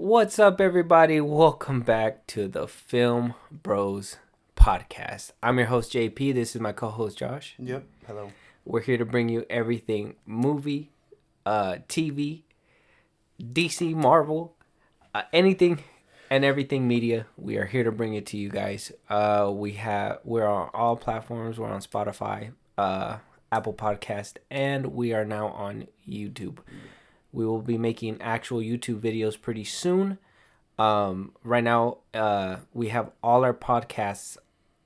What's up, everybody? Welcome back to the Film Bros podcast. I'm your host, JP. This is my co-host, Josh. Yep. Hello. We're here to bring you everything movie, TV, DC, Marvel, anything and everything media. We are here to bring it to you guys. We're on all platforms. We're on Spotify, Apple Podcast, and we are now on YouTube. We will be making actual YouTube videos pretty soon. Right now, we have all our podcasts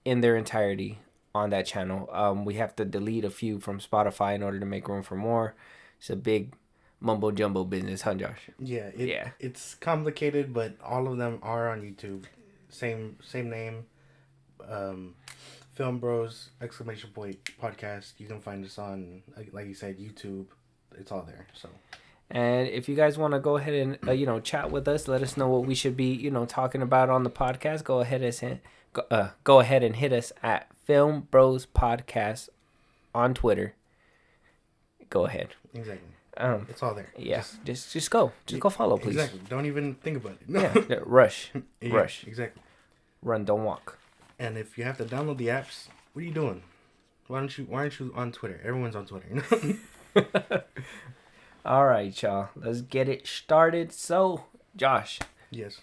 in their entirety on that channel. We have to delete a few from Spotify in order to make room for more. It's a big mumbo jumbo business, huh, Josh? Yeah. It's complicated, but all of them are on YouTube. Same name. Film Bros ! Podcast. You can find us on, like you said, YouTube. It's all there. So. And if you guys want to go ahead and chat with us, let us know what we should be talking about on the podcast. Go ahead and hit us at Film Bros Podcast on Twitter. Go ahead. Exactly. It's all there. Yeah. Just go follow, please. Exactly. Don't even think about it. No. Yeah. Rush. Yeah, Rush. Exactly. Run. Don't walk. And if you have to download the apps, what are you doing? Why aren't you on Twitter? Everyone's on Twitter. All right, y'all. Let's get it started. So, Josh. Yes.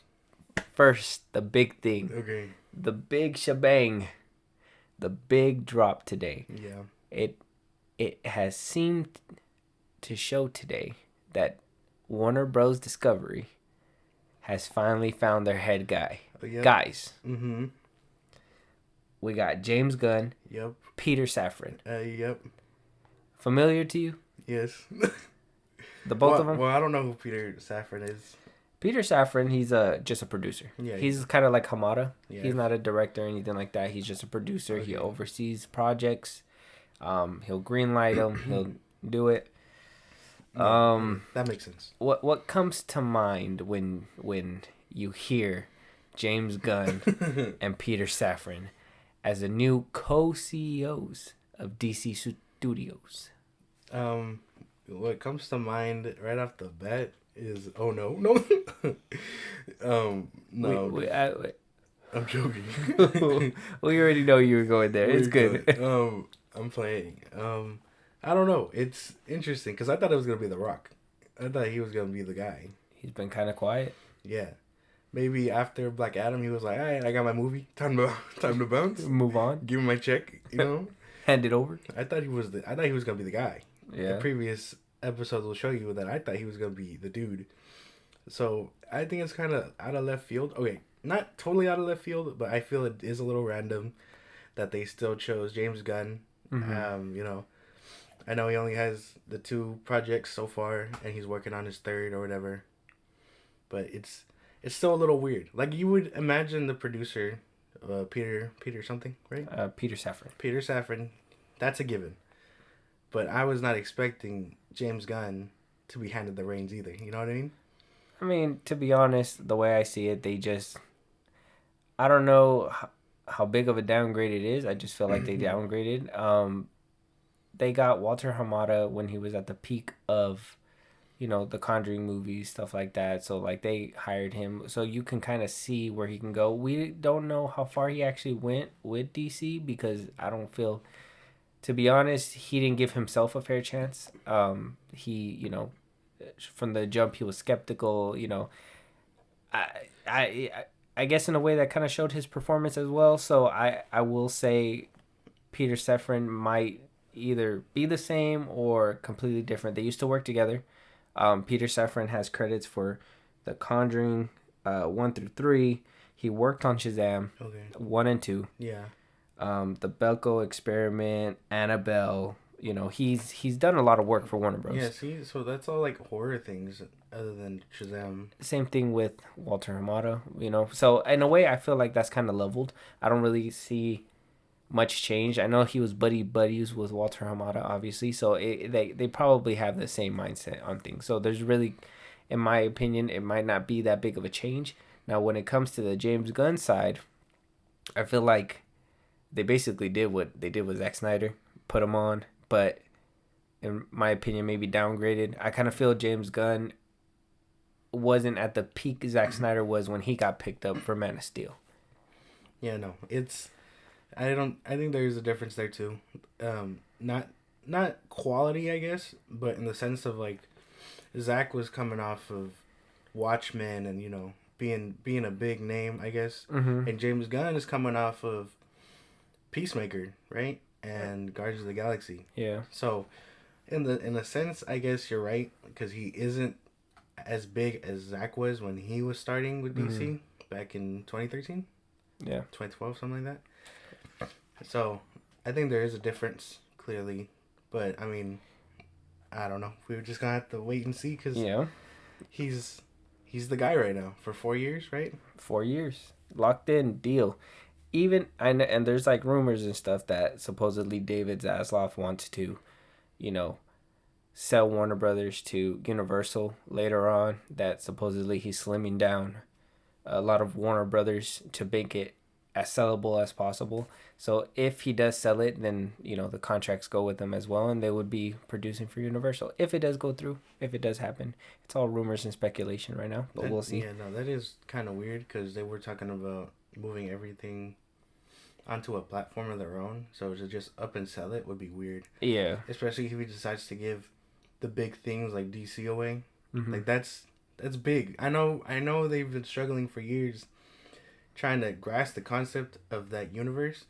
First, the big thing. Okay. The big shebang. The big drop today. Yeah. It has seemed to show today that Warner Bros. Discovery has finally found their head guy. Yep. Guys. Mm-hmm. We got James Gunn. Yep. Peter Safran. Yep. Familiar to you? Yes. The both of them? Well, I don't know who Peter Safran is. Peter Safran, he's just a producer. Yeah. He's kind of like Hamada. Yeah. He's not a director or anything like that. He's just a producer. Okay. He oversees projects. He'll greenlight them. He'll do it. That makes sense. What comes to mind when you hear James Gunn and Peter Safran as the new co-CEOs of DC Studios? What comes to mind right off the bat is no. I'm joking. We already know you were going there. It's good. I'm playing. I don't know. It's interesting because I thought it was gonna be The Rock. I thought he was gonna be the guy. He's been kind of quiet. Yeah. Maybe after Black Adam, he was like, "All right, I got my movie. Time to bounce. Move on. Give him my check. Hand it over." I thought he was gonna be the guy. Yeah. The previous episodes will show you that I thought he was gonna be the dude. So I think it's kind of out of left field. Okay, not totally out of left field, but I feel it is a little random that they still chose James Gunn. Mm-hmm. I know he only has the 2 projects so far, and he's working on his 3rd or whatever. But it's still a little weird. Like you would imagine the producer, Peter something, right? Peter Safran. Peter Safran, that's a given. But I was not expecting James Gunn to be handed the reins either. You know what I mean? I mean, to be honest, the way I see it, I don't know how big of a downgrade it is. I just feel like they downgraded. They got Walter Hamada when he was at the peak of, the Conjuring movies, stuff like that. So, they hired him. So you can kind of see where he can go. We don't know how far he actually went with DC because I don't feel... To be honest, he didn't give himself a fair chance. He, from the jump, he was skeptical. I guess in a way that kind of showed his performance as well. So I will say Peter Safran might either be the same or completely different. They used to work together. Peter Safran has credits for The Conjuring 1 through 3. He worked on Shazam 1 and 2. Yeah. The Belko Experiment, Annabelle. He's done a lot of work for Warner Bros. Yeah, see, so that's all like horror things other than Shazam. Same thing with Walter Hamada, So in a way, I feel like that's kind of leveled. I don't really see much change. I know he was buddies with Walter Hamada, obviously. So they probably have the same mindset on things. So there's really, in my opinion, it might not be that big of a change. Now, when it comes to the James Gunn side, I feel like they basically did what they did with Zack Snyder, put him on, but in my opinion, maybe downgraded. I kind of feel James Gunn wasn't at the peak Zack Snyder was when he got picked up for Man of Steel. Yeah, no, it's. I think there's a difference there too. Not quality, I guess, but in the sense of like, Zack was coming off of Watchmen and being a big name, I guess, and James Gunn is coming off of Peacemaker, right, and Guardians of the Galaxy. Yeah. So, in a sense, I guess you're right because he isn't as big as Zack was when he was starting with DC back in 2013. Yeah. 2012, something like that. So, I think there is a difference clearly, but I mean, I don't know. We're just gonna have to wait and see because he's the guy right now for 4 years, right? 4 years, locked in deal. Even and there's like rumors and stuff that supposedly David Zaslav wants to, sell Warner Brothers to Universal later on. That supposedly he's slimming down a lot of Warner Brothers to make it as sellable as possible. So if he does sell it, then the contracts go with them as well, and they would be producing for Universal if it does go through, if it does happen. It's all rumors and speculation right now, but we'll see. Yeah, no, that is kind of weird because they were talking about moving everything onto a platform of their own. So to just up and sell it would be weird. Yeah, especially if he decides to give the big things like DC away. Like that's big. I know they've been struggling for years trying to grasp the concept of that universe,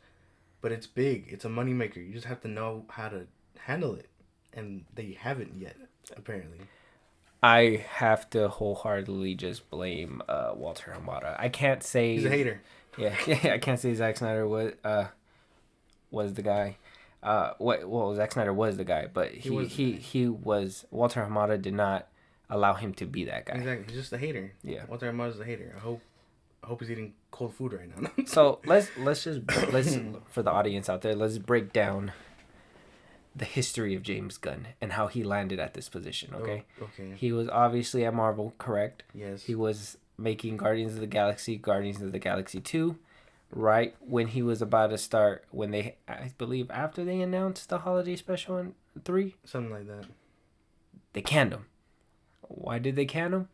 but it's big. It's a moneymaker. You just have to know how to handle it, and they haven't yet, apparently. I have to wholeheartedly just blame Walter Hamada. I can't say he's a hater. Yeah, I can't say Zack Snyder was the guy. Zack Snyder was the guy, but he was Walter Hamada did not allow him to be that guy. Exactly, he's just a hater. Yeah, Walter Hamada's a hater. I hope he's eating cold food right now. So let's for the audience out there, let's break down the history of James Gunn and how he landed at this position. Okay. Okay. He was obviously at Marvel, correct? Yes. He was making Guardians of the Galaxy 2, right when he was about to start. I believe after they announced the holiday special in 3, something like that. They canned him. Why did they can him?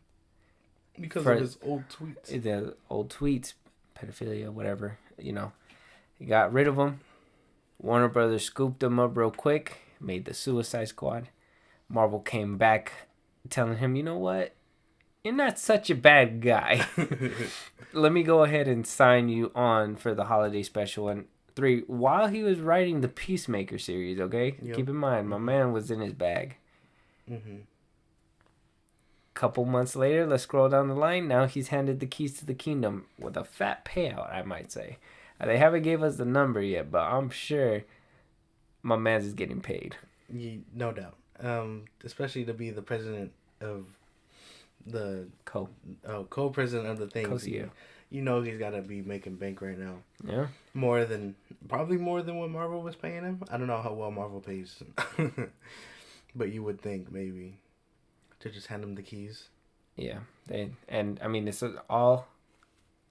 Because of his old tweets. The old tweets, pedophilia, whatever. He got rid of him. Warner Brothers scooped him up real quick, made the Suicide Squad. Marvel came back telling him, you know what? You're not such a bad guy. Let me go ahead and sign you on for the holiday special in 3 while he was writing the Peacemaker series, okay? Yep. Keep in mind, my man was in his bag. Couple months later, let's scroll down the line. Now he's handed the keys to the kingdom with a fat payout, I might say. They haven't gave us the number yet, but I'm sure my man's is getting paid. No doubt. Especially to be the president of the co-president of the thing. Co-CEO. He's got to be making bank right now. Yeah. Probably more than what Marvel was paying him. I don't know how well Marvel pays, but you would think maybe to just hand him the keys. Yeah, it's all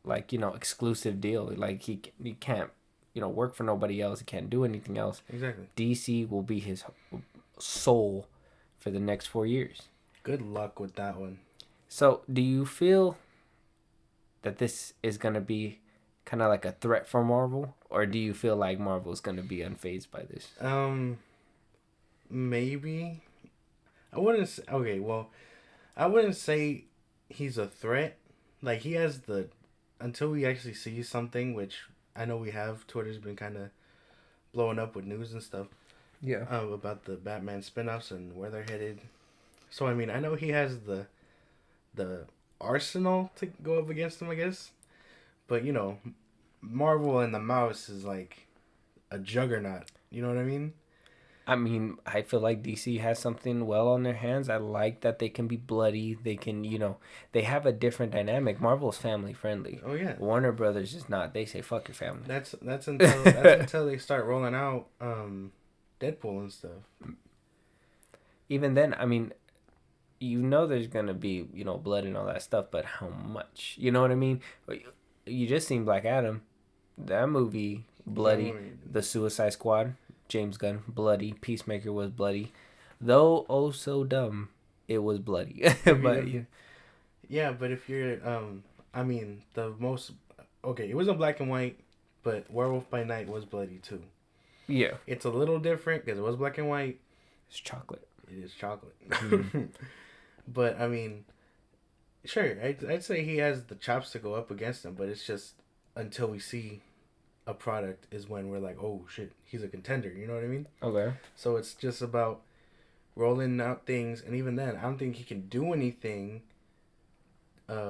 like exclusive deal. Like he can't work for nobody else. He can't do anything else. Exactly. DC will be his soul for the next 4 years. Good luck with that one. So, do you feel that this is gonna be kind of like a threat for Marvel, or do you feel like Marvel is gonna be unfazed by this? Maybe. I wouldn't say he's a threat. Like, he has until we actually see something, which I know we have. Twitter's been kind of blowing up with news and stuff. Yeah. About the Batman spinoffs and where they're headed. So, I know he has the arsenal to go up against him, I guess. But, Marvel and the mouse is like a juggernaut. You know what I mean? I feel like DC has something well on their hands. I like that they can be bloody. They can, they have a different dynamic. Marvel's family friendly. Oh yeah. Warner Brothers is not. They say fuck your family. That's until they start rolling out Deadpool and stuff. Even then, there's gonna be blood and all that stuff, but how much? You know what I mean? You just seen Black Adam, that movie bloody. The Suicide Squad. James Gunn, bloody. Peacemaker was bloody. Though oh so dumb, it was bloody. But Yeah, but if you're, I mean, the most, okay, it was in black and white, but Werewolf by Night was bloody too. Yeah. It's a little different because it was black and white. It's chocolate. It is chocolate. Mm. But, I mean, sure, I'd say he has the chops to go up against him, but it's just until we see a product is when we're like, oh shit, he's a contender. You know what I mean? Okay. So it's just about rolling out things, and even then, I don't think he can do anything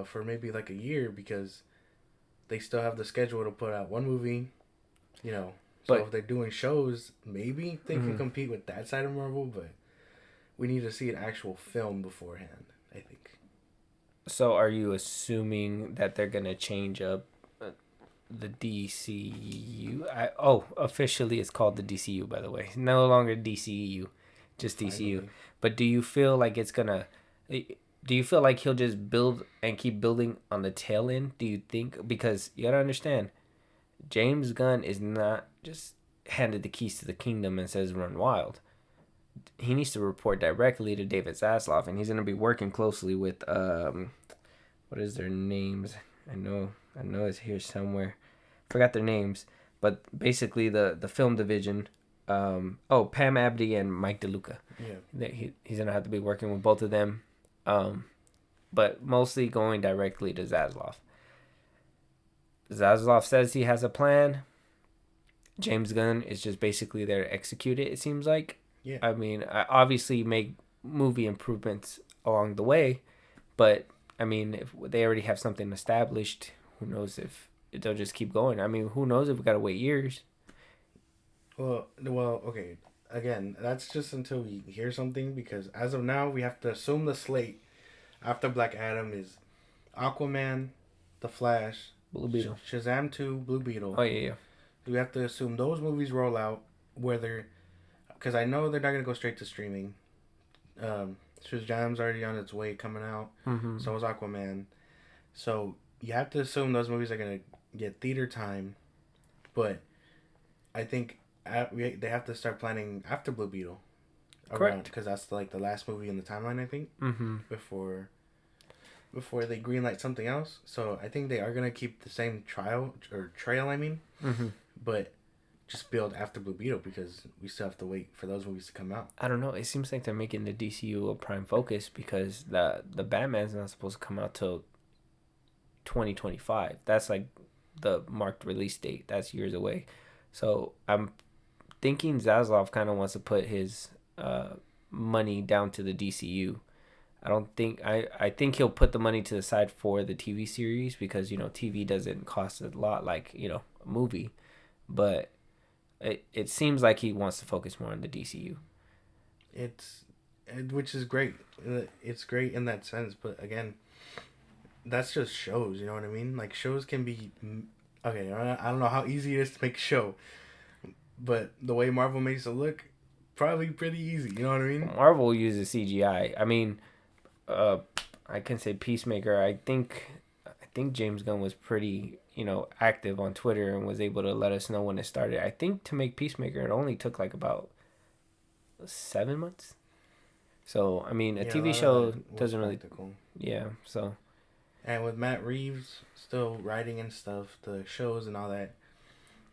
for maybe like a year because they still have the schedule to put out one movie, you know. So if they're doing shows, maybe they can compete with that side of Marvel, but we need to see an actual film beforehand, I think. So are you assuming that they're going to change up the DCU? Officially it's called the DCU, by the way. No longer DCEU, just DCU. Finally. But do you feel like it's going to... Do you feel like he'll just build and keep building on the tail end? Do you think? Because you got to understand, James Gunn is not just handed the keys to the kingdom and says run wild. He needs to report directly to David Zaslav, and he's going to be working closely with what is their names? I know it's here somewhere. Forgot their names, but basically the film division. Pam Abdi and Mike DeLuca. Yeah. He's going to have to be working with both of them, but mostly going directly to Zaslav. Zaslav says he has a plan. James Gunn is just basically there to execute it, it seems like. Yeah. I mean, I obviously make movie improvements along the way, but, I mean, if they already have something established, who knows if they'll just keep going. I mean, who knows if we got to wait years. Well, okay. Again, that's just until we hear something, because as of now, we have to assume the slate after Black Adam is Aquaman, The Flash, Blue Beetle. Shazam 2, Blue Beetle. Oh, yeah. We have to assume those movies roll out, whether, because I know they're not going to go straight to streaming. Shazam's already on its way coming out. Mm-hmm. So is Aquaman. So you have to assume those movies are going to get theater time. But I think they have to start planning after Blue Beetle. Correct. Because that's like the last movie in the timeline, I think. Mm-hmm. Before they greenlight something else. So I think they are going to keep the same trail, Mm-hmm. but just build after Blue Beetle, because we still have to wait for those movies to come out. I don't know. It seems like they're making the DCU a prime focus because the Batman's not supposed to come out till 2025. That's like the marked release date. That's years away. So I'm thinking Zaslav kind of wants to put his money down to the DCU. I think he'll put the money to the side for the TV series because, you know, TV doesn't cost a lot like, you know, a movie. But it seems like he wants to focus more on the DCU. Which is great. It's great in that sense, but again, that's just shows, you know what I mean? Like, shows can be... Okay, I don't know how easy it is to make a show, but the way Marvel makes it look, probably pretty easy, you know what I mean? Marvel uses CGI. I mean... I can say Peacemaker. I think James Gunn was pretty, you know, active on Twitter and was able to let us know when it started. I think to make Peacemaker, it only took like about 7 months. So I mean, a TV show doesn't really. Yeah. So. And with Matt Reeves still writing and stuff, the shows and all that,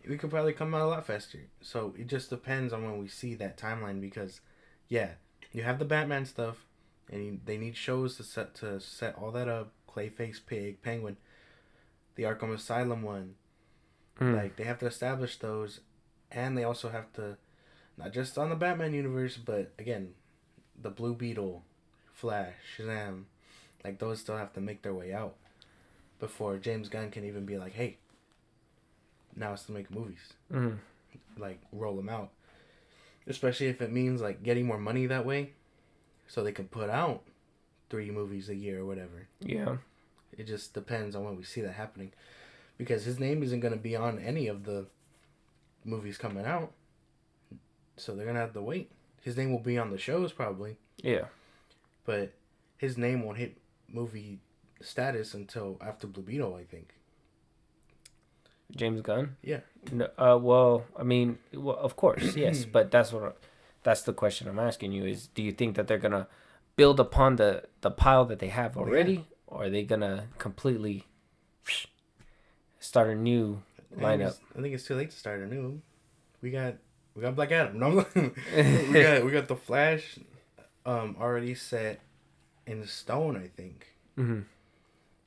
we could probably come out a lot faster. So it just depends on when we see that timeline, because, yeah, you have the Batman stuff. And they need shows to set all that up. Clayface, Pig, Penguin, the Arkham Asylum one. Like, they have to establish those, and they also have to, not just on the Batman universe, but again, the Blue Beetle, Flash, Shazam, like, those still have to make their way out before James Gunn can even be like, hey, now it's to make movies. Like, roll them out. Especially if it means, like, getting more money that way. So they can put out 3 movies a year or whatever. Yeah. It just depends on when we see that happening. Because his name isn't going to be on any of the movies coming out. So they're going to have to wait. His name will be on the shows probably. Yeah. But his name won't hit movie status until after Blue Beetle, I think. James Gunn? Yeah. No, well, I mean, of course, yes. But that's the question I'm asking you is, do you think that they're going to build upon the pile that they have already? Yeah. or are they gonna completely start a new lineup? I think it's too late to start a new. We got Black Adam. No, we got the Flash, already set in stone, I think. Mm-hmm.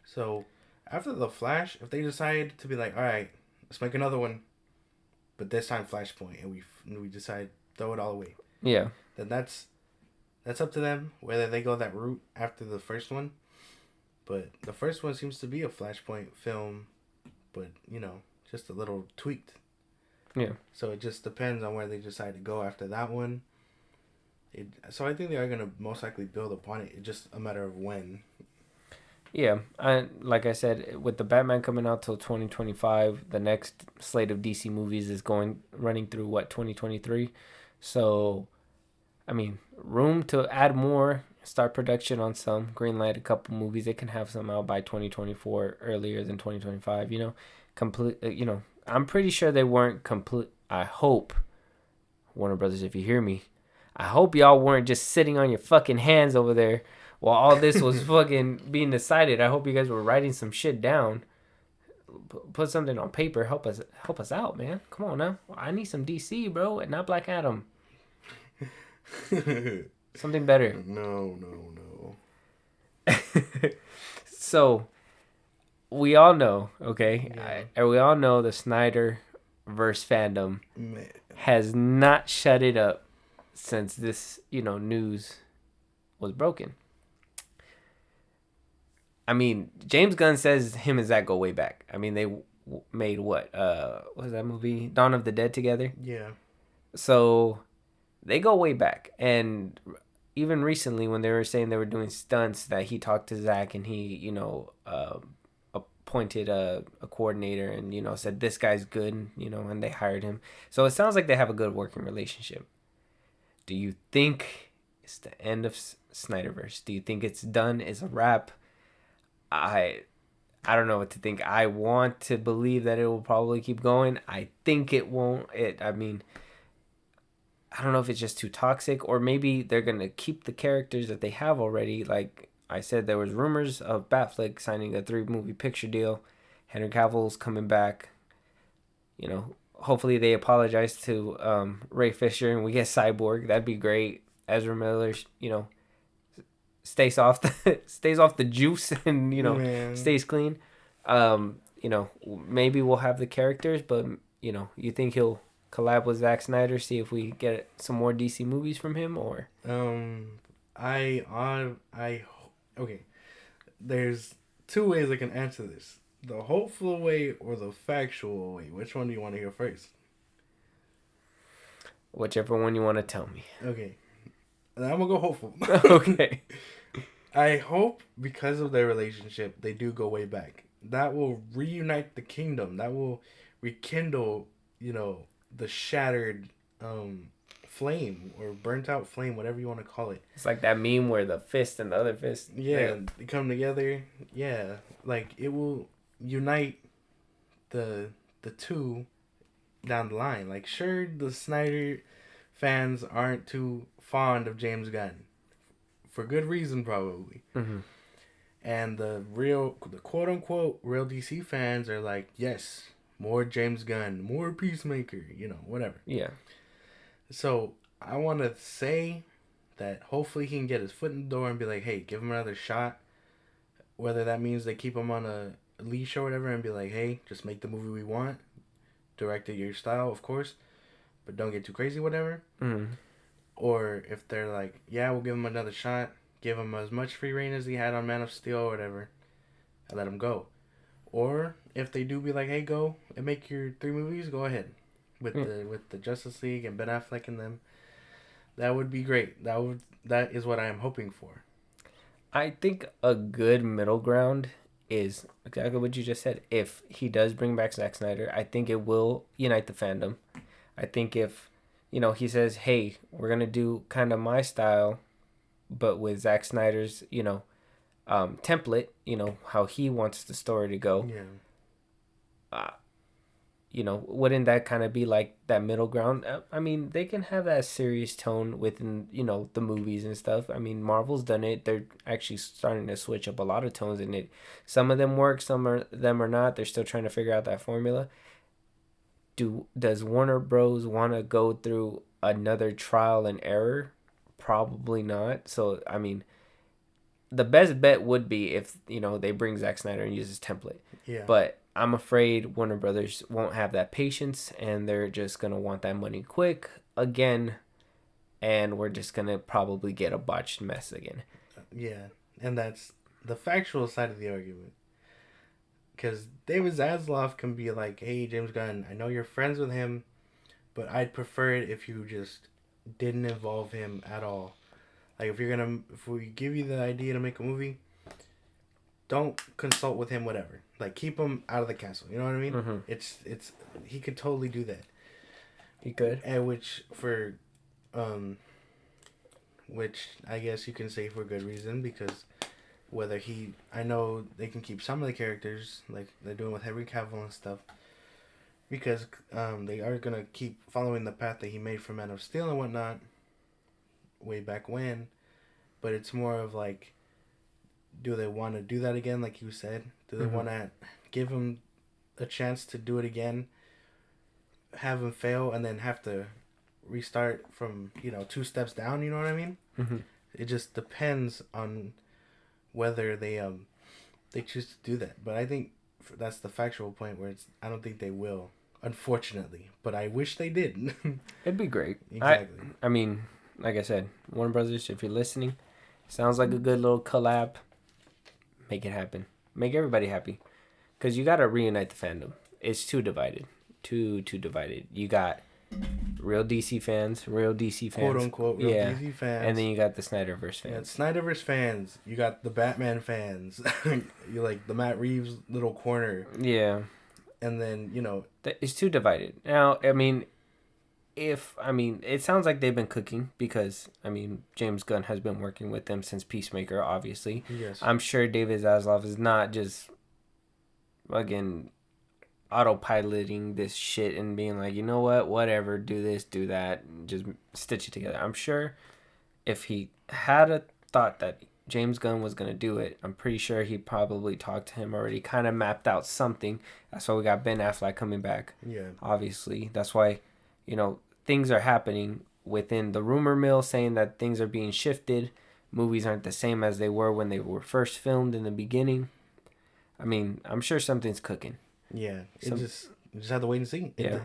So after the Flash, if they decide to be like, all right, let's make another one, but this time Flashpoint, and we decide throw it all away. Yeah. Then that's up to them whether they go that route after the first one. But the first one seems to be a Flashpoint film, but just a little tweaked. Yeah. So it just depends on where they decide to go after that one. So I think they are gonna most likely build upon it. It's just a matter of when. Yeah, like I said, with the Batman coming out till 2025, the next slate of DC movies is running through 2023. So, I mean, room to add more, start production on some, greenlight a couple movies. They can have some out by 2024, earlier than 2025. Complete. I'm pretty sure they weren't complete. I hope, Warner Brothers, if you hear me, I hope y'all weren't just sitting on your fucking hands over there while all this was fucking being decided. I hope you guys were writing some shit down. Put something on paper. Help us out, man. Come on now. I need some DC, bro, and not Black Adam. Something better. No. So, we all know, okay? Yeah. We all know the Snyder verse fandom has not shut it up since this, news was broken. I mean, James Gunn says him and Zach go way back. I mean, they made what was that movie? Dawn of the Dead together? Yeah. So they go way back. And even recently when they were saying they were doing stunts, that he talked to Zach and he, appointed a coordinator and, said this guy's good, and they hired him. So it sounds like they have a good working relationship. Do you think it's the end of Snyderverse? Do you think it's done? It's a wrap? I don't know what to think. I want to believe that it will probably keep going. I think it won't. I don't know if it's just too toxic, or maybe they're going to keep the characters that they have already. Like I said, there was rumors of Batfleck signing a 3-movie picture deal. Henry Cavill's coming back. Hopefully they apologize to Ray Fisher and we get Cyborg. That'd be great. Ezra Miller, stays off the juice and stays clean. Maybe we'll have the characters, but you think he'll collab with Zack Snyder, see if we get some more DC movies from him, or okay, there's 2 ways I can answer this: the hopeful way or the factual way. Which one do you want to hear first? Whichever one you want to tell me. Okay, I'm gonna go hopeful. Okay. I hope because of their relationship, they do go way back. That will reunite the kingdom. That will rekindle, the shattered flame or burnt out flame, whatever you want to call it. It's like that meme where the fist and the other fist. Yeah, they come together. Yeah, like it will unite the two down the line. Like, sure, the Snyder fans aren't too fond of James Gunn. For good reason, probably. Mm-hmm. And the quote-unquote real DC fans are like, yes, more James Gunn, more Peacemaker, whatever. Yeah. So, I want to say that hopefully he can get his foot in the door and be like, hey, give him another shot. Whether that means they keep him on a leash or whatever and be like, hey, just make the movie we want. Direct it your style, of course. But don't get too crazy, whatever. Mm-hmm. Or if they're like, yeah, we'll give him another shot, give him as much free reign as he had on Man of Steel or whatever, and let him go. Or if they do be like, hey, go and make your 3 movies, go ahead with the Justice League and Ben Affleck and them. That would be great. That is what I am hoping for. I think a good middle ground is exactly what you just said. If he does bring back Zack Snyder, I think it will unite the fandom. I think if he says, hey, we're going to do kind of my style, but with Zack Snyder's, template, how he wants the story to go. Yeah. wouldn't that kind of be like that middle ground? I mean, they can have that serious tone within, the movies and stuff. I mean, Marvel's done it. They're actually starting to switch up a lot of tones in it. Some of them work, them are not. They're still trying to figure out that formula. Does Warner Bros. Want to go through another trial and error? Probably not. So, I mean, the best bet would be if, they bring Zack Snyder and use his template. Yeah. But I'm afraid Warner Brothers won't have that patience, and they're just going to want that money quick again, and we're just going to probably get a botched mess again. Yeah, and that's the factual side of the argument. Because David Zaslav can be like, hey, James Gunn, I know you're friends with him, but I'd prefer it if you just didn't involve him at all. Like, if we give you the idea to make a movie, don't consult with him, whatever. Like, keep him out of the castle. You know what I mean? Mm-hmm. He could totally do that. He could. And which I guess you can say for good reason, because I know they can keep some of the characters, like they're doing with Henry Cavill and stuff, because they are going to keep following the path that he made for Man of Steel and whatnot, way back when, but it's more of like, do they want to do that again, like you said? Do they want to give him a chance to do it again, have him fail, and then have to restart from, 2 steps down, you know what I mean? Mm-hmm. It just depends on whether they choose to do that. But I think that's the factual point where I don't think they will, unfortunately. But I wish they did. It'd be great. Exactly. I mean, like I said, Warner Brothers, if you're listening, sounds like a good little collab. Make it happen. Make everybody happy. Because you got to reunite the fandom. It's too divided. Too divided. You got real DC fans. Quote unquote, real DC fans. And then you got the Snyderverse fans. Yeah, Snyderverse fans. You got the Batman fans. You like the Matt Reeves little corner. Yeah. And then, It's too divided. Now, I mean, it sounds like they've been cooking because, James Gunn has been working with them since Peacemaker, obviously. Yes. I'm sure David Zaslav is not just, again, autopiloting this shit and being like, you know what, whatever, do this, do that, and just stitch it together. I'm sure if he had a thought that James Gunn was going to do it, I'm pretty sure he probably talked to him already, kind of mapped out something. That's why we got Ben Affleck coming back. Yeah. Obviously. That's why, things are happening within the rumor mill saying that things are being shifted. Movies aren't the same as they were when they were first filmed in the beginning. I'm sure something's cooking. Yeah, you just have to wait and see. Yeah.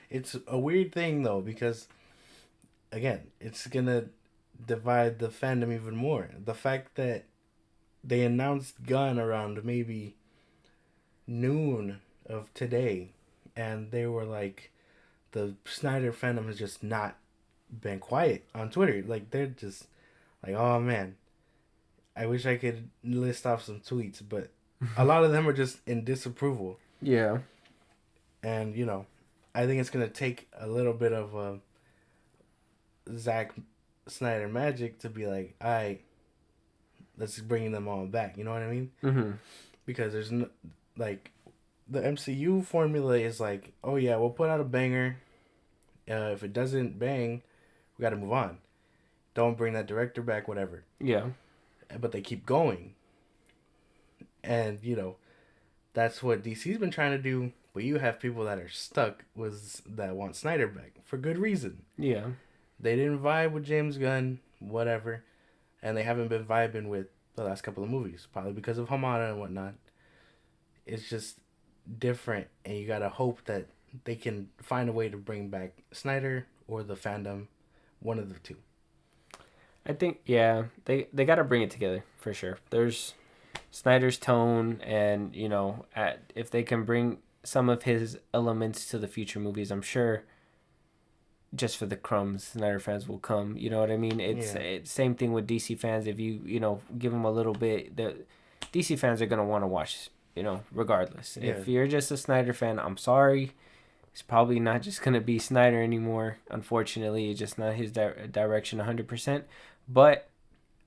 It's a weird thing, though, because, again, it's going to divide the fandom even more. The fact that they announced Gunn around maybe noon of today, and they were like, the Snyder fandom has just not been quiet on Twitter. Like, they're just like, oh, man, I wish I could list off some tweets, but a lot of them are just in disapproval. Yeah. And, I think it's going to take a little bit of Zack Snyder magic to be like, all right, let's bring them all back. You know what I mean? Mm-hmm. Because there's the MCU formula is like, oh yeah, we'll put out a banger. If it doesn't bang, we got to move on. Don't bring that director back, whatever. Yeah. But they keep going. And, that's what DC's been trying to do. But you have people that are stuck that want Snyder back for good reason. Yeah. They didn't vibe with James Gunn, whatever. And they haven't been vibing with the last couple of movies. Probably because of Hamada and whatnot. It's just different. And you got to hope that they can find a way to bring back Snyder or the fandom. One of the two. I think, yeah, they got to bring it together for sure. There's Snyder's tone, and if they can bring some of his elements to the future movies, I'm sure just for the crumbs, Snyder fans will come. You know what I mean? It's same thing with DC fans. If you give them a little bit, the DC fans are gonna want to watch. Regardless. Yeah. If you're just a Snyder fan, I'm sorry. It's probably not just gonna be Snyder anymore. Unfortunately, it's just not his direction 100%. But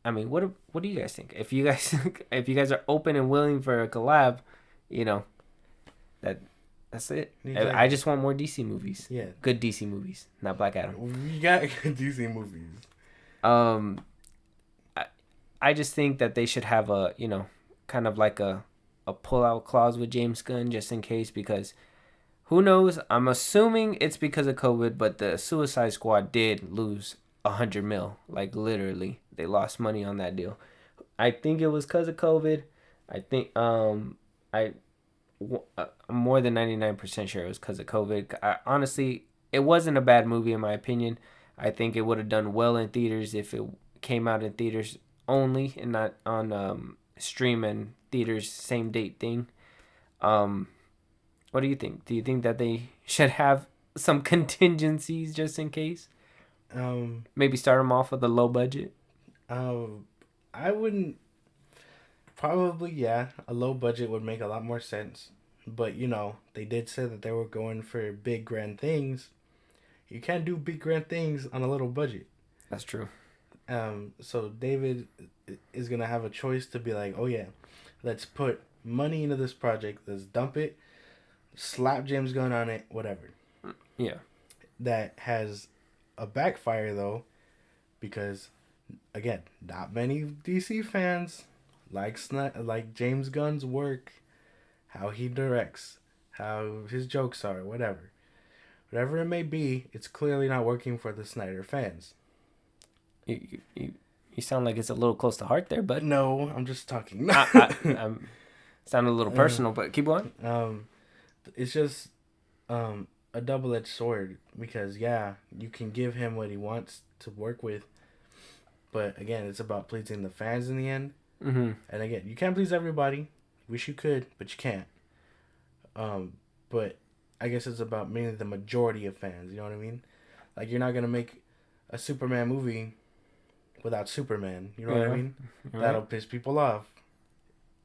what do you guys think? If you guys are open and willing for a collab, That's it. Exactly. I just want more DC movies. Yeah. Good DC movies, not Black Adam. We got DC movies. I just think that they should have a, kind of like a pull-out clause with James Gunn just in case, because who knows? I'm assuming it's because of COVID, but the Suicide Squad did lose $100 million. Like, literally, they lost money on that deal. I think it was because of COVID. I think I'm more than 99% sure it was because of COVID. Honestly, it wasn't a bad movie in my opinion. I think it would have done well in theaters if it came out in theaters only and not on stream and theaters same date thing. What do you think? Do you think that they should have some contingencies just in case? Maybe start them off with a low budget? I wouldn't. Probably, yeah. A low budget would make a lot more sense. But, they did say that they were going for big, grand things. You can't do big, grand things on a little budget. That's true. So David is going to have a choice to be like, oh, yeah, let's put money into this project. Let's dump it. Slap James Gunn on it. Whatever. Yeah. That has a backfire, though. Because, again, not many DC fans like James Gunn's work, how he directs, how his jokes are, whatever it may be. It's clearly not working for the Snyder fans. You sound like it's a little close to heart there, but no, I'm just talking. I'm sounding a little personal, but keep going. It's just a double-edged sword because you can give him what he wants to work with, but again, it's about pleasing the fans in the end. Mm-hmm. And again, you can't please everybody. Wish you could, but you can't. But I guess it's about mainly the majority of fans. You know what I mean? Like, you're not gonna make a Superman movie without Superman. You know what I mean? Right. That'll piss people off.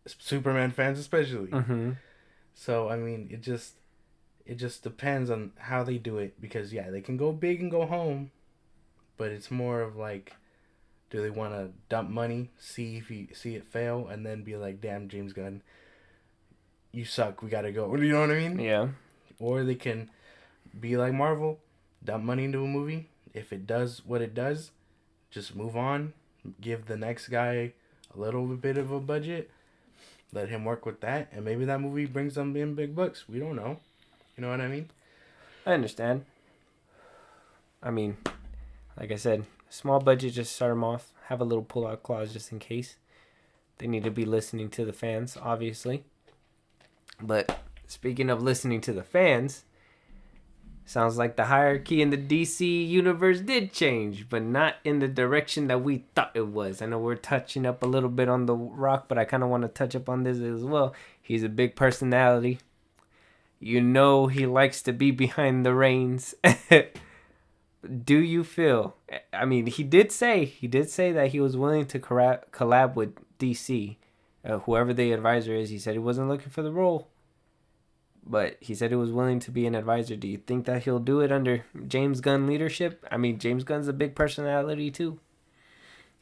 Superman fans especially. Mm-hmm. So I mean, it just depends on how they do it because they can go big and go home, but it's more of like, do they want to dump money, see it fail, and then be like, damn, James Gunn, you suck, we gotta go. You know what I mean? Yeah. Or they can be like Marvel, dump money into a movie. If it does what it does, just move on. Give the next guy a little bit of a budget. Let him work with that. And maybe that movie brings them in big bucks. We don't know. You know what I mean? I understand. I mean, like I said, small budget, just start them off. Have a little pull-out clause just in case. They need to be listening to the fans, obviously. But speaking of listening to the fans, sounds like the hierarchy in the DC universe did change, but not in the direction that we thought it was. I know we're touching up a little bit on The Rock, but I kind of want to touch up on this as well. He's a big personality. You know he likes to be behind the reins. Do you feel? I mean, he did say that he was willing to collab with DC, whoever the advisor is. He said he wasn't looking for the role, but he said he was willing to be an advisor. Do you think that he'll do it under James Gunn leadership? I mean, James Gunn's a big personality too.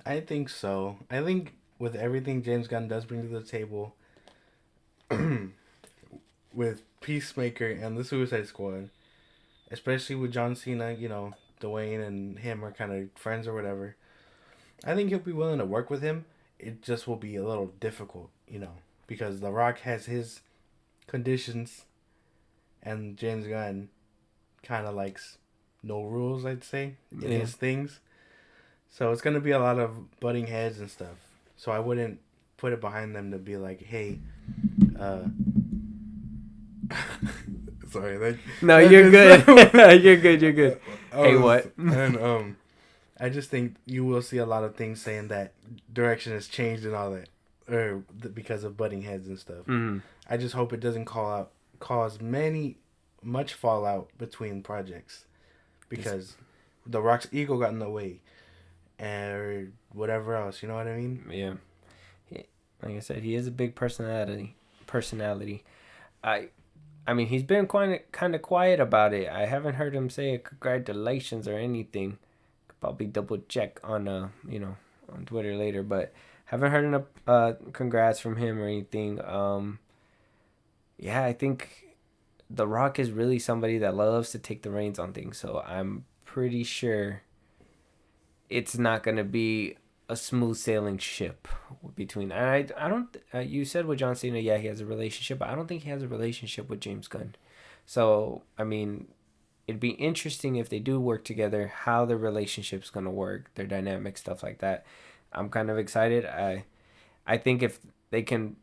I think so. I think with everything James Gunn does bring to the table, with Peacemaker and the Suicide Squad, especially with John Cena, Dwayne and him are kind of friends or whatever. I think he'll be willing to work with him. It just will be a little difficult, because The Rock has his conditions and James Gunn kind of likes no rules, I'd say, in his things. So it's going to be a lot of butting heads and stuff. So I wouldn't put it behind them to be like, hey, sorry. No, you're good. You're good. Hey, what? And I just think you will see a lot of things saying that direction has changed and all that, or because of butting heads and stuff. Mm-hmm. I just hope it doesn't cause much fallout between projects, because The Rock's ego got in the way, or whatever else. You know what I mean? Yeah. Like I said, he is a big personality. I mean, he's been kind of quiet about it. I haven't heard him say congratulations or anything. Could probably double check on on Twitter later, but haven't heard enough congrats from him or anything. I think The Rock is really somebody that loves to take the reins on things, so I'm pretty sure it's not gonna be a smooth sailing ship between. And I don't. You said with John Cena, yeah, he has a relationship, but I don't think he has a relationship with James Gunn. So I mean, it'd be interesting if they do work together, how their relationship's gonna work, their dynamic, stuff like that. I'm kind of excited. I think if they can,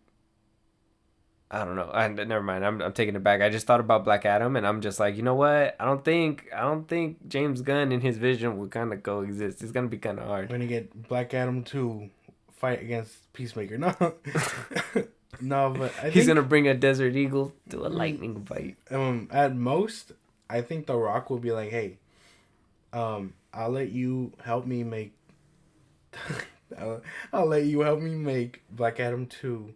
I don't know. Never mind. I'm taking it back. I just thought about Black Adam, and I'm just like, you know what? I don't think James Gunn and his vision will kind of coexist. It's gonna be kind of hard. When you get Black Adam 2 fight against Peacemaker, no, no, but He's gonna bring a Desert Eagle to a lightning fight. At most, I think The Rock will be like, hey, I'll let you help me make. I'll let you help me make Black Adam 2,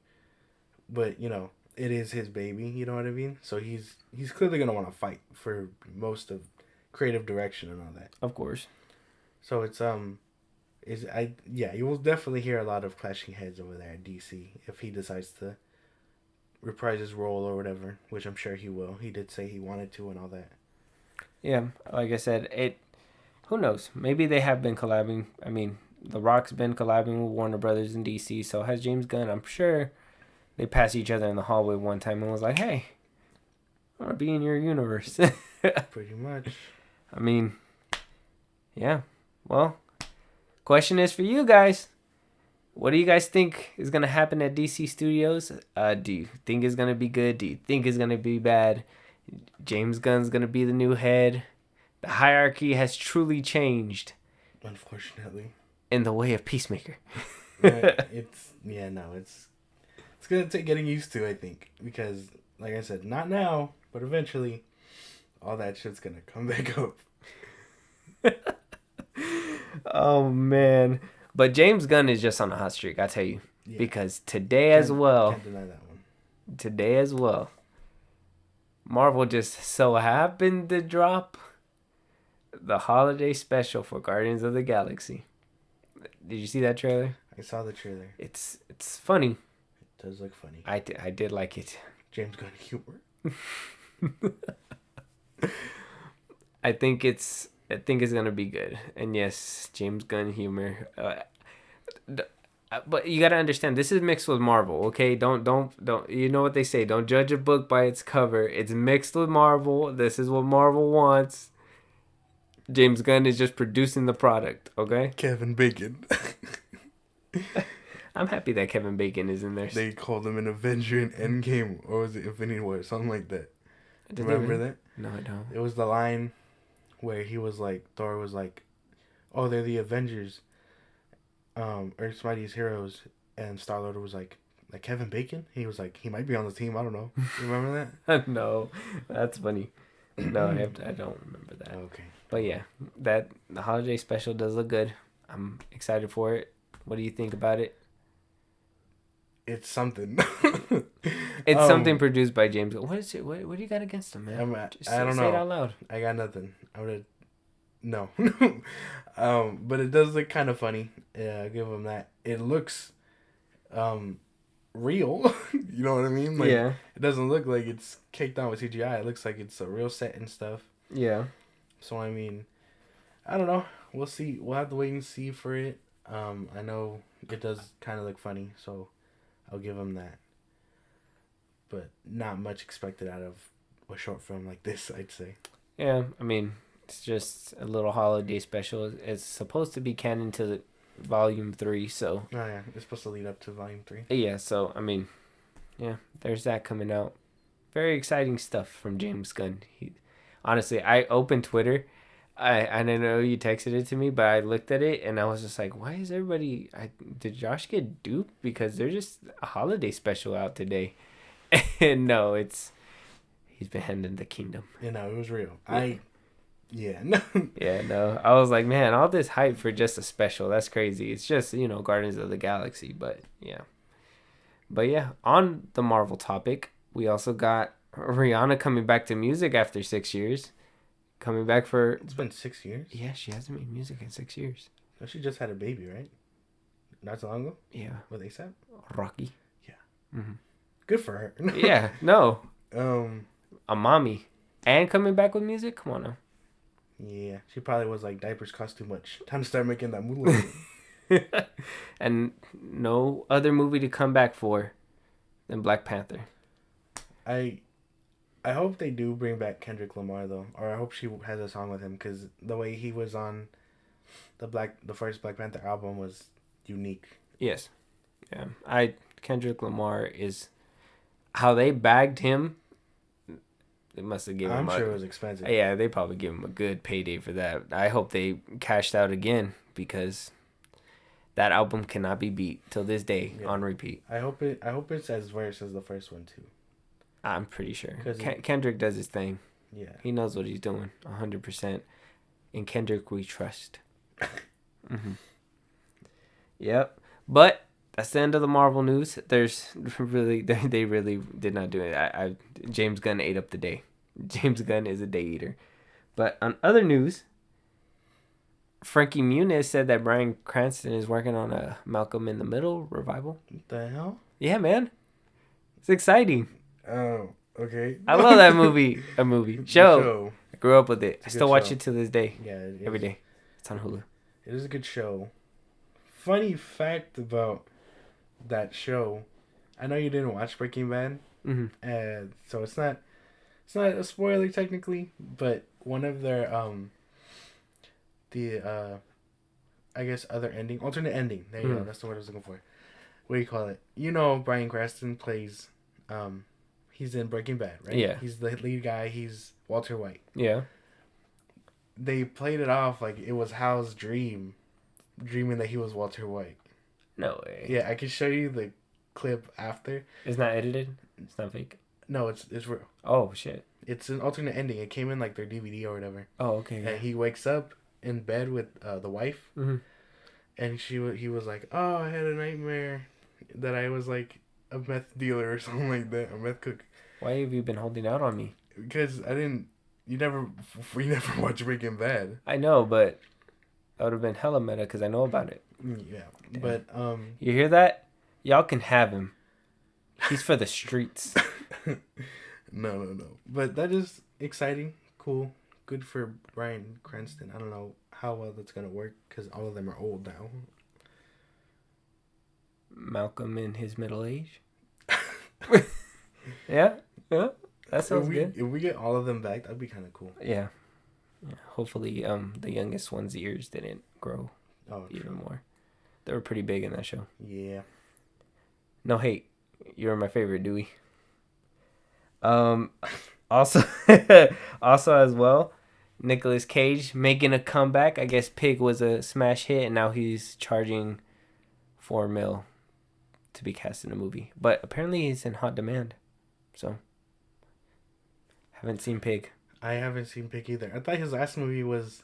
but you know it is his baby. You know what I mean? So he's clearly gonna want to fight for most of creative direction and all that. Of course. So you will definitely hear a lot of clashing heads over there at DC if he decides to reprise his role or whatever, which I'm sure he will. He did say he wanted to and all that. Yeah, like I said, who knows? Maybe they have been collabing. I mean, The Rock's been collabing with Warner Brothers in DC, so has James Gunn. I'm sure they passed each other in the hallway one time and was like, hey, I want to be in your universe. Pretty much. I mean, yeah. Well, question is for you guys. What do you guys think is going to happen at DC Studios? Do you think it's going to be good? Do you think it's going to be bad? James Gunn's going to be the new head. The hierarchy has truly changed. Unfortunately. In the way of Peacemaker. It's going to take getting used to, I think. Because, like I said, not now, but eventually, all that shit's going to come back up. Oh, man. But James Gunn is just on a hot streak, I tell you. Yeah. Because today as well. Can't deny that one. Today as well. Marvel just so happened to drop the holiday special for Guardians of the Galaxy. Did you see that trailer? I saw the trailer. It's funny. It does look funny. I did like it. James Gunn humor. I think it's gonna be good. And yes, James Gunn humor. But you gotta understand, this is mixed with Marvel. Okay, don't. You know what they say? Don't judge a book by its cover. It's mixed with Marvel. This is what Marvel wants. James Gunn is just producing the product. Okay. Kevin Bacon. I'm happy that Kevin Bacon is in there. They called him an Avenger in Endgame, or was it Infinity War, something like that. Remember that? No, I don't. It was the line where he was like, Thor was like, "Oh, they're the Avengers, Earth's mightiest heroes," and Star-Lord was like Kevin Bacon. He was like, he might be on the team. I don't know. You remember that? No, that's funny. No, I don't remember that. Okay. But yeah, the holiday special does look good. I'm excited for it. What do you think about it? It's something. It's something produced by James. What is it? What do you got against him, man? I don't know. Say it out loud. I got nothing. No. But it does look kind of funny. Yeah, I'll give him that. It looks real. You know what I mean? Like, yeah. It doesn't look like it's caked on with CGI. It looks like it's a real set and stuff. Yeah. So, I mean, I don't know. We'll see. We'll have to wait and see for it. I know it does kind of look funny, so I'll give him that. But not much expected out of a short film like this, I'd say. Yeah, I mean, it's just a little holiday special. It's supposed to be canon to the Volume 3, so... Oh, yeah. It's supposed to lead up to Volume 3. Yeah, so, I mean, yeah, there's that coming out. Very exciting stuff from James Gunn. Honestly, I opened Twitter... I know you texted it to me, but I looked at it and I was just like, why is everybody... did Josh get duped? Because there's just a holiday special out today. And no, he's been handing the kingdom. You know, it was real. Yeah. No. I was like, man, all this hype for just a special. That's crazy. It's just, Guardians of the Galaxy. But yeah. On the Marvel topic, we also got Rihanna coming back to music after 6 years. Coming back for... It's been 6 years? Yeah, she hasn't made music in 6 years. No, she just had a baby, right? Not so long ago? Yeah. With A$AP? Rocky. Yeah. Mm-hmm. Good for her. Yeah, no. a mommy and coming back with music. Come on now. Yeah, she probably was like, diapers cost too much. Time to start making that movie. And no other movie to come back for than Black Panther. I hope they do bring back Kendrick Lamar though, or I hope she has a song with him because the way he was on the first Black Panther album was unique. Yes, yeah. Kendrick Lamar is how they bagged him. They must have given him. I'm sure it was expensive. Yeah, they probably give him a good payday for that. I hope they cashed out again because that album cannot be beat till this day on repeat. I hope it's as worse as the first one too. I'm pretty sure. Kendrick does his thing. Yeah. He knows what he's doing 100%. In Kendrick we trust. Mm-hmm. Yep. But that's the end of the Marvel news. There's really, they really did not do it. James Gunn ate up the day. James Gunn is a day eater. But on other news, Frankie Muniz said that Bryan Cranston is working on a Malcolm in the Middle revival. What the hell? Yeah, man. It's exciting. Oh, okay. I love that movie. Show. I grew up with it. I still watch it to this day. Yeah, every day. It's on Hulu. It is a good show. Funny fact about that show, I know you didn't watch Breaking Bad, and so it's not a spoiler technically, but one of their I guess alternate ending. There you go. That's the word I was looking for. What do you call it? You know, Bryan Cranston plays he's in Breaking Bad, right? Yeah. He's the lead guy. He's Walter White. Yeah. They played it off like it was Hal's dreaming that he was Walter White. No way. Yeah, I can show you the clip after. It's not edited? It's not fake? No, it's real. Oh, shit. It's an alternate ending. It came in like their DVD or whatever. Oh, okay. And he wakes up in bed with the wife. And he was like, oh, I had a nightmare that I was like a meth dealer or something like that, a meth cook. Why have you been holding out on me? Because we never watched Breaking Bad. I know, but that would have been hella meta because I know about it. Yeah, damn. But you hear that? Y'all can have him. He's for the streets. No. But that is exciting, cool, good for Bryan Cranston. I don't know how well that's gonna work because all of them are old now. Malcolm in his middle age. Yeah. That sounds good. If we get all of them back, that'd be kind of cool. Yeah. Hopefully, the youngest one's ears didn't grow even more. They were pretty big in that show. Yeah. No hate. You're my favorite, Dewey. Also as well, Nicolas Cage making a comeback. I guess Pig was a smash hit, and now he's charging $4 million to be cast in a movie. But apparently he's in hot demand. So, haven't seen Pig. I haven't seen Pig either. I thought his last movie was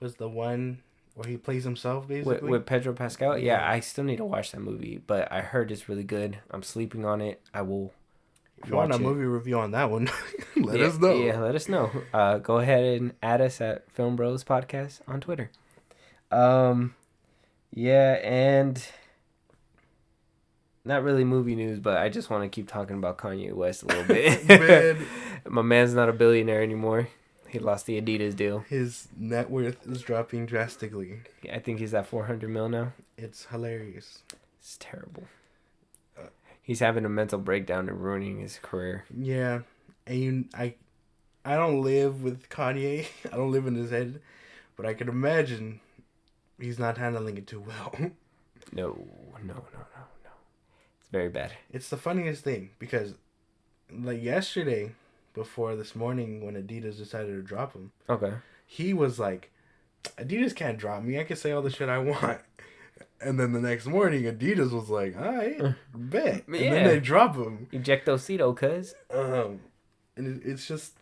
the one where he plays himself, basically. With Pedro Pascal? Yeah, I still need to watch that movie, but I heard it's really good. I'm sleeping on it. I will. If you want a movie review on that one, let us know. Yeah, let us know. Go ahead and add us at Film Bros Podcast on Twitter. Yeah, and not really movie news, but I just want to keep talking about Kanye West a little bit. Man. My man's not a billionaire anymore. He lost the Adidas deal. His net worth is dropping drastically. I think he's at $400 million now. It's hilarious. It's terrible. He's having a mental breakdown and ruining his career. Yeah, and I don't live with Kanye. I don't live in his head, but I can imagine he's not handling it too well. No. It's very bad. It's the funniest thing because, like yesterday, before this morning when Adidas decided to drop him, okay, he was like, Adidas can't drop me. I can say all the shit I want. And then the next morning, Adidas was like, all right, bet. And then they drop him. Ejectocito, cuz. And it's just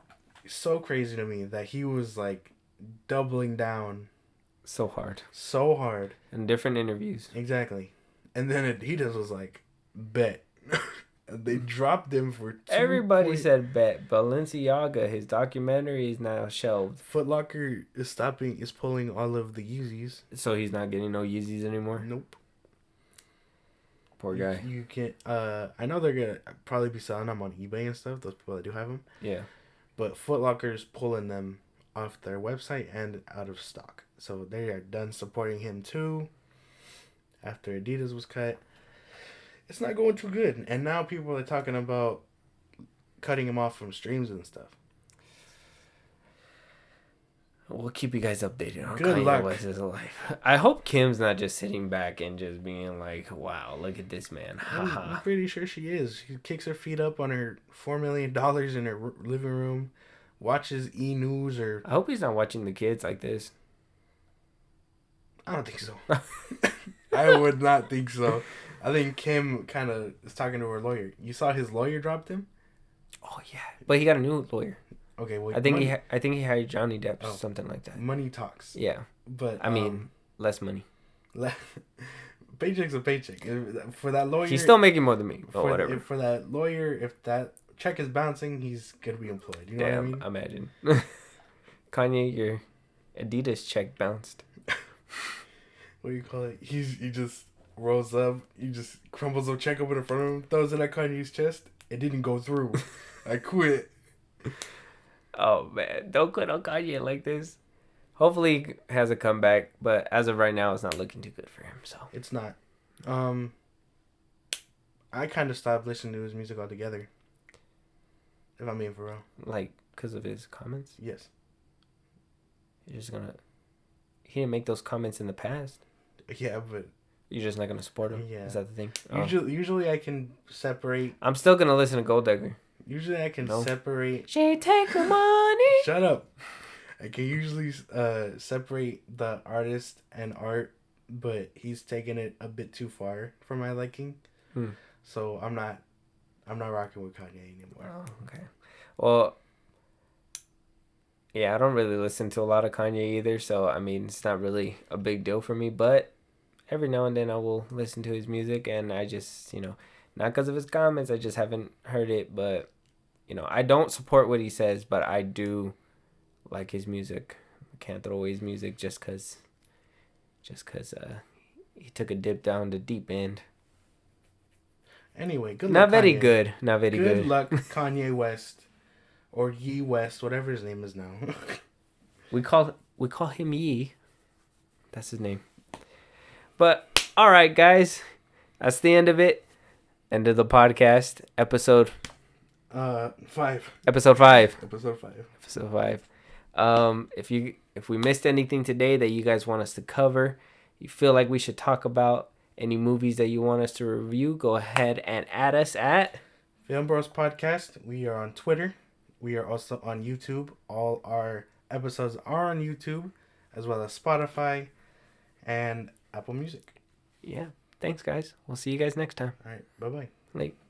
so crazy to me that he was like doubling down. So hard. In different interviews. Exactly. And then Adidas was like, bet. They dropped him for Everybody said bet. Balenciaga, his documentary is now shelved. Foot Locker is pulling all of the Yeezys. So he's not getting no Yeezys anymore? Nope. Poor guy. You can't, I know they're gonna probably be selling them on eBay and stuff, those people that do have them. Yeah. but Foot Locker's pulling them off their website and out of stock. So they are done supporting him too. After Adidas was cut, it's not going too good. And now people are talking about cutting him off from streams and stuff. We'll keep you guys updated on Good Kanye luck. West's life. I hope Kim's not just sitting back and just being like, wow, look at this man. I'm pretty sure she is. She kicks her feet up on her $4 million in her living room, watches E! News or... I hope he's not watching the kids like this. I don't think so. I would not think so. I think Kim kind of is talking to her lawyer. You saw his lawyer dropped him? Oh, yeah. But he got a new lawyer. Okay, well, I think he hired Johnny Depp or something like that. Money talks. Yeah. But I mean, less money. Paycheck's a paycheck. For that lawyer... He's still making more than me. Oh, whatever. For that lawyer, if that check is bouncing, he's going to be employed. You know what I mean? Imagine. Kanye, your Adidas check bounced. What do you call it? He just rolls up. He just crumbles a check over in front of him, throws it at Kanye's chest. It didn't go through. I quit. Oh, man. Don't quit on Kanye like this. Hopefully he has a comeback, but as of right now, it's not looking too good for him. So it's not. I kind of stopped listening to his music altogether. If I'm being for real. Like, because of his comments? Yes. You're just gonna... He didn't make those comments in the past. Yeah, but... You're just not gonna support him? Yeah. Is that the thing? Usually I can separate... I'm still gonna listen to Gold Digger. Usually I can separate... She take the money! Shut up! I can usually separate the artist and art, but he's taking it a bit too far for my liking. So I'm not rocking with Kanye anymore. Oh, okay. Well, yeah, I don't really listen to a lot of Kanye either, so I mean, it's not really a big deal for me, but every now and then I will listen to his music, and I just, not because of his comments, I just haven't heard it, but, I don't support what he says, but I do like his music. I can't throw away his music just because he took a dip down the deep end. Anyway, good luck. Not very Kanye. good. Not very good. Good luck, Kanye West, or Ye West, whatever his name is now. we call him Ye. That's his name. But all right, guys, that's the end of it. End of the podcast. Episode 5. Episode 5. Episode 5. Episode 5. If we missed anything today that you guys want us to cover, you feel like we should talk about any movies that you want us to review, go ahead and add us at Film Bros Podcast. We are on Twitter. We are also on YouTube. All our episodes are on YouTube, as well as Spotify and Apple Music. Yeah. Thanks, guys. We'll see you guys next time. All right. Bye-bye. Late.